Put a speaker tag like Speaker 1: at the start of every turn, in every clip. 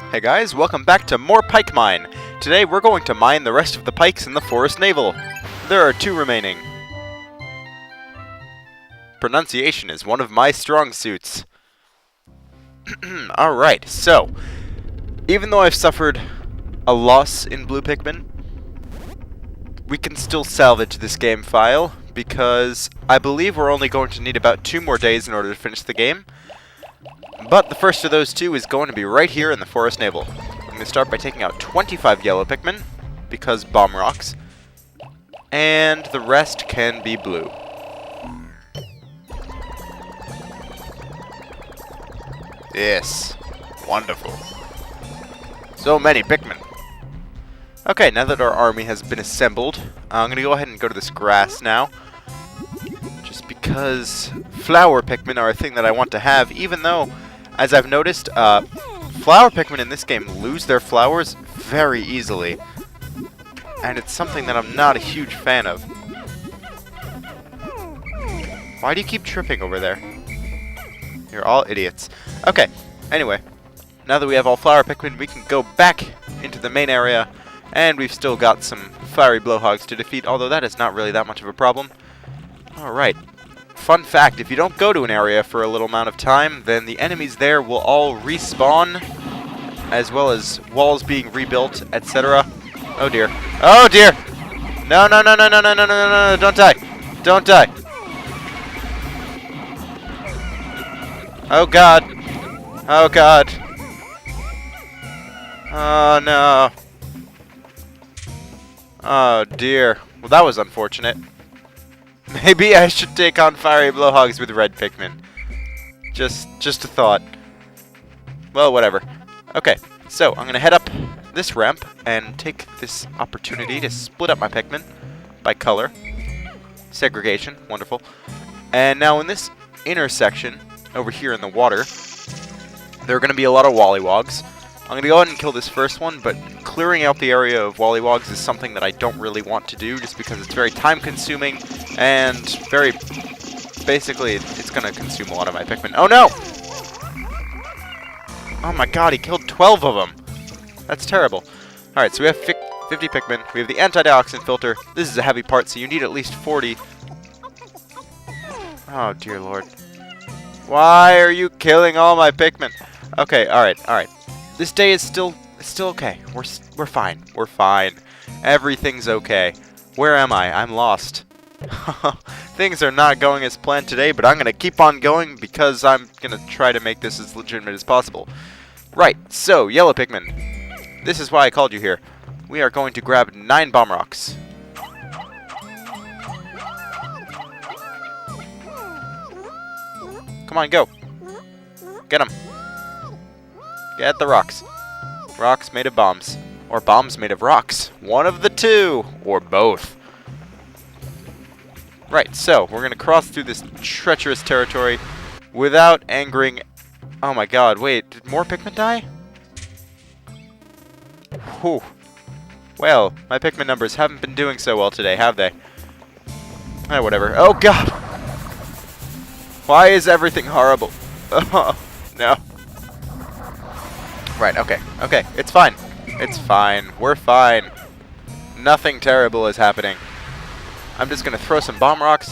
Speaker 1: Hey guys, welcome back to more pike mine. Today we're going to mine the rest of the pikes in the forest navel. There are 2 remaining. Pronunciation is one of my strong suits. Alright, so, even though I've suffered a loss in blue Pikmin, we can still salvage this game file, because I believe we're only going to need about 2 more days in order to finish the game. But the first of those 2 is going to be right here in the forest navel. I'm going to start by taking out 25 yellow Pikmin, because bomb rocks, and the rest can be blue. Yes, wonderful. So many Pikmin. Okay, now that our army has been assembled, I'm going to go ahead and go to this grass now. Just because flower Pikmin are a thing that I want to have, even though, as I've noticed, flower Pikmin in this game lose their flowers very easily. And it's something that I'm not a huge fan of. Why do you keep tripping over there? You're all idiots. Okay, anyway, now that we have all flower Pikmin, we can go back into the main area, and we've still got some fiery blowhogs to defeat, although that is not really that much of a problem. Alright, fun fact, if you don't go to an area for a little amount of time, then the enemies there will all respawn, as well as walls being rebuilt, etc. Oh dear. Oh dear! No, no, no, no, no, no, no, no, no, no, don't die! Don't die! Oh god! Oh god! Oh no! Oh dear. Well, that was unfortunate. Maybe I should take on fiery blowhogs with red Pikmin. Just a thought. Well, whatever. Okay, so I'm gonna head up this ramp and take this opportunity to split up my Pikmin by color. Segregation, wonderful. And now in this intersection over here in the water, there are gonna be a lot of wollywogs. I'm going to go ahead and kill this first one, but clearing out the area of wollywogs is something that I don't really want to do, just because it's very time-consuming, and very... basically, it's going to consume a lot of my Pikmin. Oh no! Oh my god, he killed 12 of them! That's terrible. Alright, so we have 50 Pikmin, we have the anti-dioxin filter. This is a heavy part, so you need at least 40. Oh dear lord. Why are you killing all my Pikmin? Okay, alright, alright. This day is still okay. We're fine. We're fine. Everything's okay. Where am I? I'm lost. Things are not going as planned today, but I'm going to keep on going because I'm going to try to make this as legitimate as possible. Right, so, yellow Pikmin. This is why I called you here. We are going to grab 9 bomb rocks. Come on, go. Get them. Get the rocks. Rocks made of bombs. Or bombs made of rocks. One of the 2. Or both. Right, so we're going to cross through this treacherous territory without angering... Oh my god, wait, did more Pikmin die? Whew. Well, my Pikmin numbers haven't been doing so well today, have they? Eh, whatever. Oh god! Why is everything horrible? Oh, no. Right, okay, okay, it's fine. It's fine, we're fine. Nothing terrible is happening. I'm just gonna throw some bomb rocks.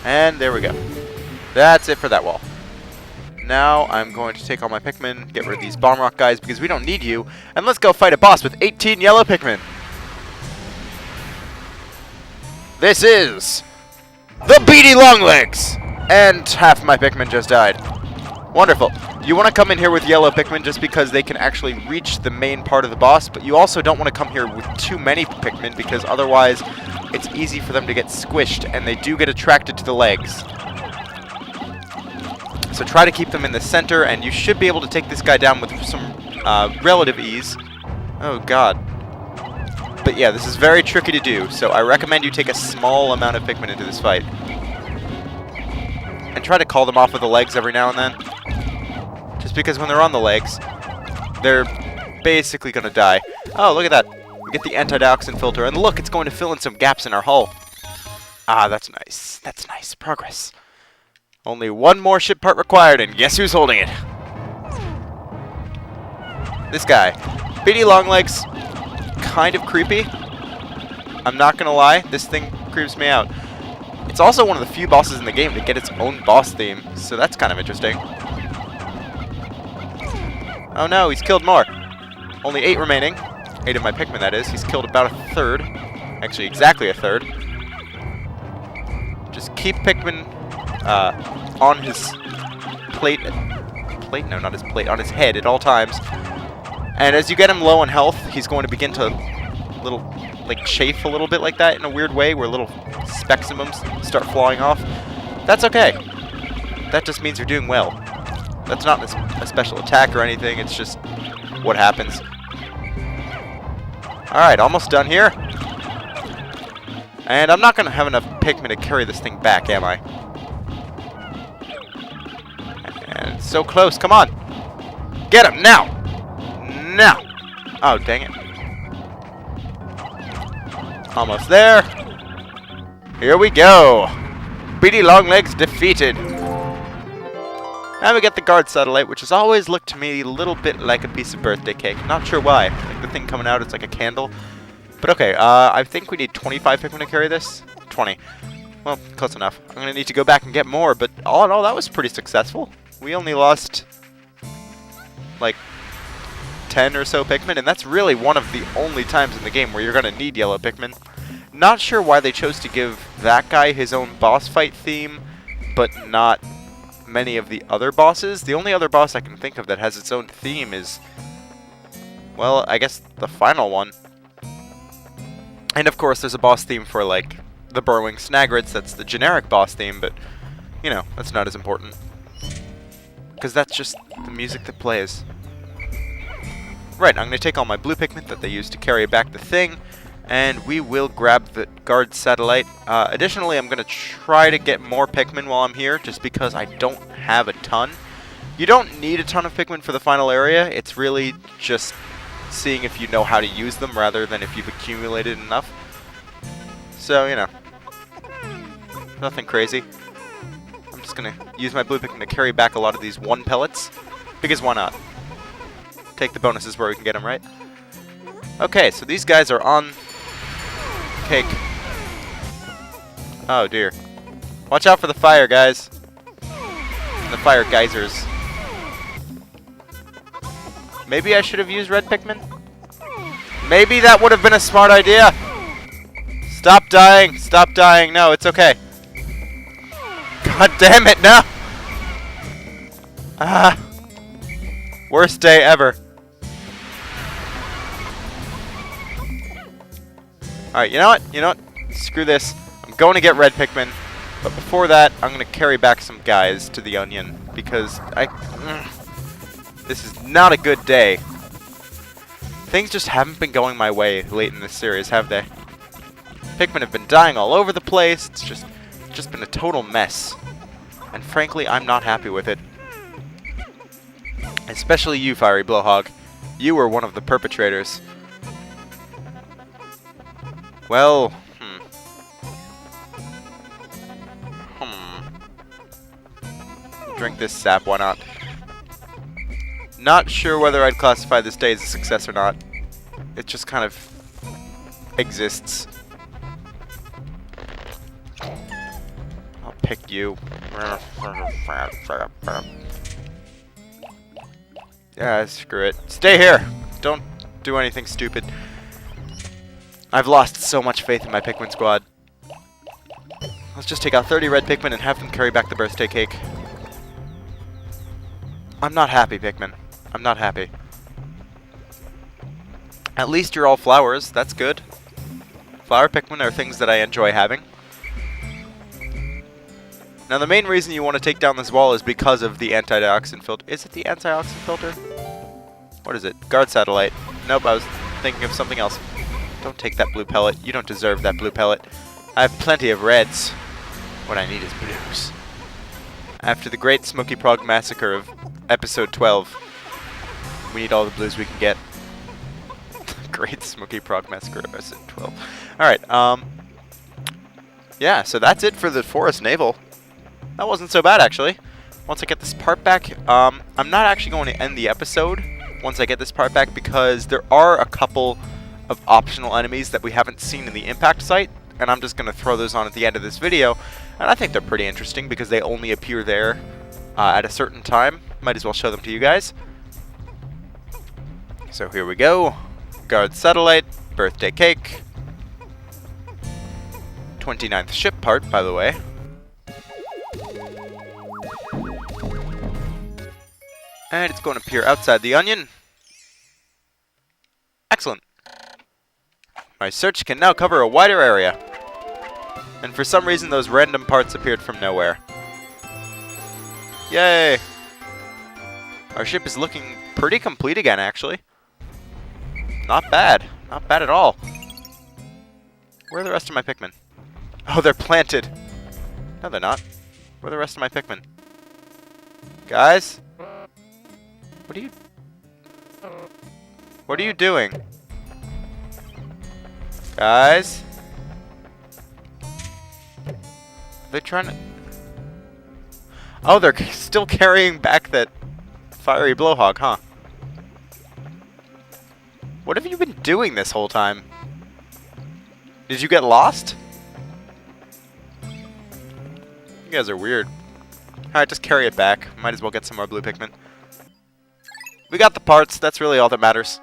Speaker 1: And there we go. That's it for that wall. Now I'm going to take all my Pikmin, get rid of these bomb rock guys because we don't need you, and let's go fight a boss with 18 yellow Pikmin. This is the Beady Longlegs! And half my Pikmin just died. Wonderful. You want to come in here with yellow Pikmin just because they can actually reach the main part of the boss, but you also don't want to come here with too many Pikmin because otherwise it's easy for them to get squished, and they do get attracted to the legs. So try to keep them in the center, and you should be able to take this guy down with some relative ease. Oh god. But yeah, this is very tricky to do, so I recommend you take a small amount of Pikmin into this fight. And try to call them off with the legs every now and then. Just because when they're on the legs, they're basically going to die. Oh, look at that. We get the anti-dioxin filter, and look, it's going to fill in some gaps in our hull. Ah, that's nice. That's nice. Progress. Only one more ship part required, and guess who's holding it? This guy. Beady Longlegs. Kind of creepy. I'm not gonna lie. This thing creeps me out. It's also one of the few bosses in the game to get its own boss theme, so that's kind of interesting. Oh no, he's killed more. Only 8 remaining. 8 of my Pikmin, that is. He's killed about a third. Actually, exactly a third. Just keep Pikmin on his plate. Plate? No, not his plate. On his head at all times. And as you get him low on health, he's going to begin to chafe a little bit like that in a weird way, where little specks of them start flying off. That's okay. That just means you're doing well. That's not a special attack or anything. It's just what happens. Alright, almost done here. And I'm not going to have enough Pikmin to carry this thing back, am I? And it's so close. Come on. Get him now. Now. Oh, dang it. Almost there. Here we go. Beady Longlegs defeated. Now we get the guard satellite, which has always looked to me a little bit like a piece of birthday cake. Not sure why. Like the thing coming out, it's like a candle. But okay, I think we need 25 Pikmin to carry this. 20. Well, close enough. I'm going to need to go back and get more, but all in all, that was pretty successful. We only lost, like, 10 or so Pikmin, and that's really one of the only times in the game where you're going to need yellow Pikmin. Not sure why they chose to give that guy his own boss fight theme, but not many of the other bosses. The only other boss I can think of that has its own theme is, well, I guess the final one. And of course, there's a boss theme for, like, the Burrowing Snagrets. That's the generic boss theme, but, you know, that's not as important. Because that's just the music that plays. Right, I'm going to take all my blue Pikmin that they used to carry back the thing, and we will grab the guard satellite. Additionally, I'm going to try to get more Pikmin while I'm here, just because I don't have a ton. You don't need a ton of Pikmin for the final area. It's really just seeing if you know how to use them rather than if you've accumulated enough. So, you know, nothing crazy. I'm just going to use my blue Pikmin to carry back a lot of these 1 pellets, because why not? Take the bonuses where we can get them, right? Okay, so these guys are on cake. Oh dear. Watch out for the fire, guys. And the fire geysers. Maybe I should have used red Pikmin? Maybe that would have been a smart idea. Stop dying. Stop dying. No, it's okay. God damn it, no! Ah. Worst day ever. Alright, you know what? You know what? Screw this. I'm going to get red Pikmin. But before that, I'm going to carry back some guys to the Onion. Because this is not a good day. Things just haven't been going my way late in this series, have they? Pikmin have been dying all over the place. It's just been a total mess. And frankly, I'm not happy with it. Especially you, Fiery Blowhog. You were one of the perpetrators. Well, Drink this sap, why not? Not sure whether I'd classify this day as a success or not. It just kind of exists. I'll pick you. Yeah, screw it. Stay here! Don't do anything stupid. I've lost so much faith in my Pikmin squad. Let's just take out 30 red Pikmin and have them carry back the birthday cake. I'm not happy, Pikmin. I'm not happy. At least you're all flowers. That's good. Flower Pikmin are things that I enjoy having. Now, the main reason you want to take down this wall is because of the antioxidant filter. Is it the antioxidant filter? What is it? Guard satellite. Nope, I was thinking of something else. Don't take that blue pellet. You don't deserve that blue pellet. I have plenty of reds. What I need is blues. After the Great Smoky Prog Massacre of Episode 12, we need all the blues we can get. Great Smoky Prog Massacre of Episode 12. Alright, yeah, so that's it for the Forest Naval. That wasn't so bad, actually. Once I get this part back, I'm not actually going to end the episode once I get this part back, because there are a couple of optional enemies that we haven't seen in the impact site, and I'm just going to throw those on at the end of this video. And I think they're pretty interesting because they only appear there at a certain time. Might as well show them to you guys. So here we go. Guard satellite, birthday cake. 29th ship part, by the way. And it's going to appear outside the onion. Excellent. My search can now cover a wider area. And for some reason, those random parts appeared from nowhere. Yay! Our ship is looking pretty complete again, actually. Not bad. Not bad at all. Where are the rest of my Pikmin? Oh, they're planted. No, they're not. Where are the rest of my Pikmin? Guys? What are you doing? Guys? They're trying to... Oh, they're still carrying back that fiery blowhog, huh? What have you been doing this whole time? Did you get lost? You guys are weird. Alright, just carry it back. Might as well get some more blue Pikmin. We got the parts. That's really all that matters.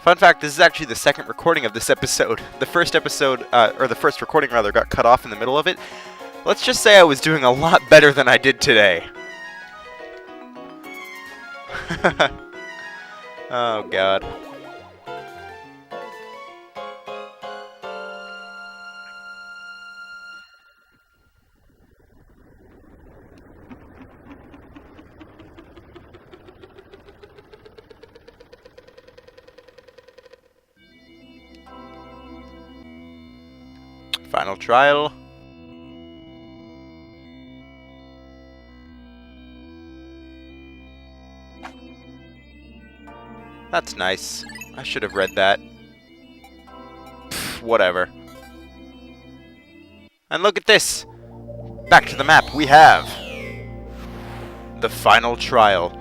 Speaker 1: Fun fact, this is actually the second recording of this episode. The first episode, or the first recording rather, got cut off in the middle of it. Let's just say I was doing a lot better than I did today. Oh, God. Final trial. That's nice. I should have read that. Pfft, whatever. And look at this! Back to the map, we have the final trial.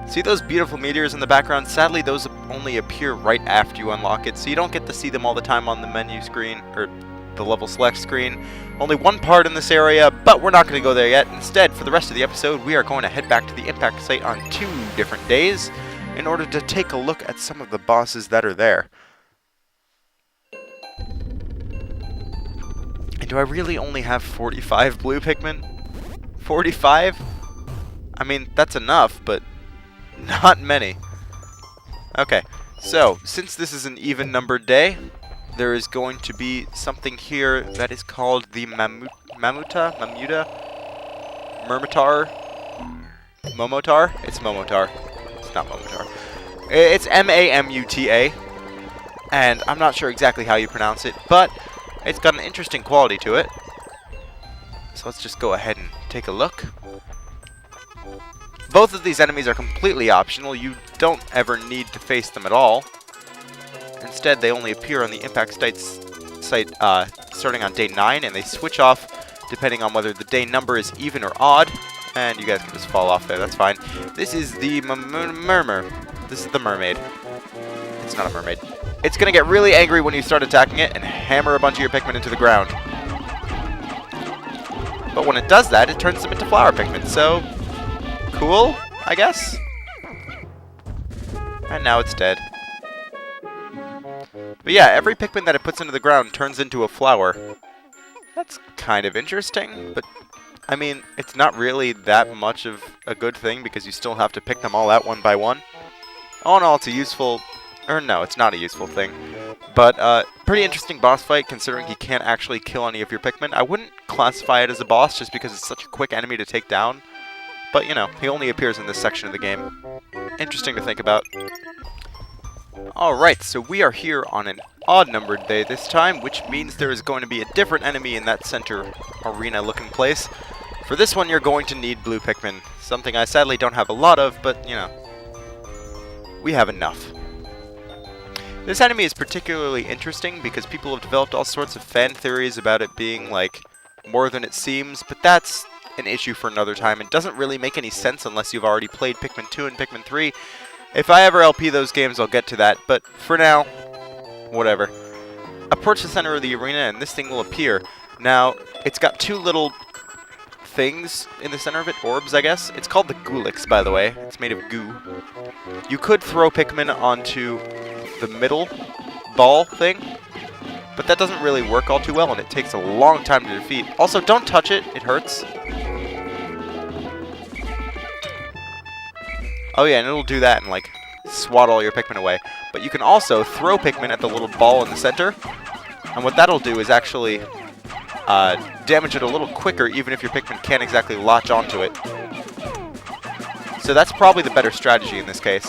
Speaker 1: See those beautiful meteors in the background? Sadly, those only appear right after you unlock it, so you don't get to see them all the time on the menu screen, or the level select screen. Only one part in this area, but we're not going to go there yet. Instead, for the rest of the episode, we are going to head back to the impact site on 2 different days in order to take a look at some of the bosses that are there. And do I really only have 45 blue Pikmin? 45? I mean, that's enough, but not many. Okay, so, since this is an even-numbered day, there is going to be something here that is called the Momotar? It's Momotar. It's not Momotar. It's M-A-M-U-T-A. And I'm not sure exactly how you pronounce it, but it's got an interesting quality to it. So let's just go ahead and take a look. Both of these enemies are completely optional. You don't ever need to face them at all. Instead, they only appear on the impact site starting on day 9, and they switch off depending on whether the day number is even or odd. And you guys can just fall off there, that's fine. This is the This is the mermaid. It's not a mermaid. It's going to get really angry when you start attacking it and hammer a bunch of your Pikmin into the ground. But when it does that, it turns them into flower Pikmin, so cool, I guess? And now it's dead. But yeah, every Pikmin that it puts into the ground turns into a flower. That's kind of interesting, but I mean, it's not really that much of a good thing because you still have to pick them all out one by one. All in all, it's a useful... Or no, it's not a useful thing. But, pretty interesting boss fight considering he can't actually kill any of your Pikmin. I wouldn't classify it as a boss just because it's such a quick enemy to take down. But, you know, he only appears in this section of the game. Interesting to think about. Alright, so we are here on an odd-numbered day this time, which means there is going to be a different enemy in that center arena-looking place. For this one, you're going to need blue Pikmin. Something I sadly don't have a lot of, but, you know, we have enough. This enemy is particularly interesting because people have developed all sorts of fan theories about it being, like, more than it seems, but that's an issue for another time. It doesn't really make any sense unless you've already played Pikmin 2 and Pikmin 3. If I ever LP those games, I'll get to that, but for now, whatever. Approach the center of the arena and this thing will appear. Now, it's got two little things in the center of it, orbs, I guess. It's called the Gulix, by the way. It's made of goo. You could throw Pikmin onto the middle ball thing, but that doesn't really work all too well, and it takes a long time to defeat. Also, don't touch it. It hurts. Oh yeah, and it'll do that and, like, swat all your Pikmin away. But you can also throw Pikmin at the little ball in the center, and what that'll do is actually damage it a little quicker, even if your Pikmin can't exactly latch onto it. So that's probably the better strategy in this case.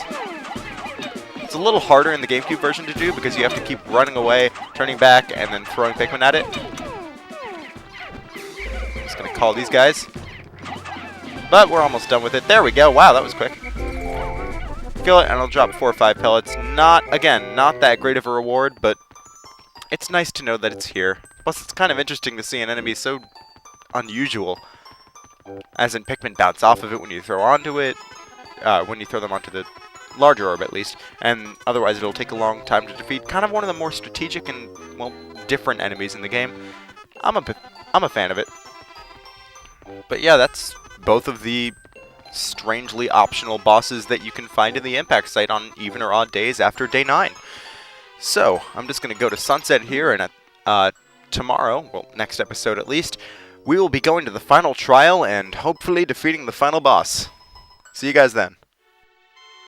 Speaker 1: It's a little harder in the Gamecube version to do because you have to keep running away, turning back, and then throwing Pikmin at it. Just gonna call these guys. But we're almost done with it. There we go. Wow, that was quick. Kill it, and I'll drop 4 or 5 pellets. Again, not that great of a reward, but it's nice to know that it's here. Plus, it's kind of interesting to see an enemy so unusual. As in, Pikmin bounce off of it when you throw onto it, when you throw them onto the larger orb at least, and otherwise it'll take a long time to defeat. Kind of one of the more strategic and, well, different enemies in the game. I'm a fan of it. But yeah, that's both of the strangely optional bosses that you can find in the impact site on even or odd days after day 9. So, I'm just going to go to sunset here, and tomorrow, well, next episode at least, we will be going to the final trial and hopefully defeating the final boss. See you guys then.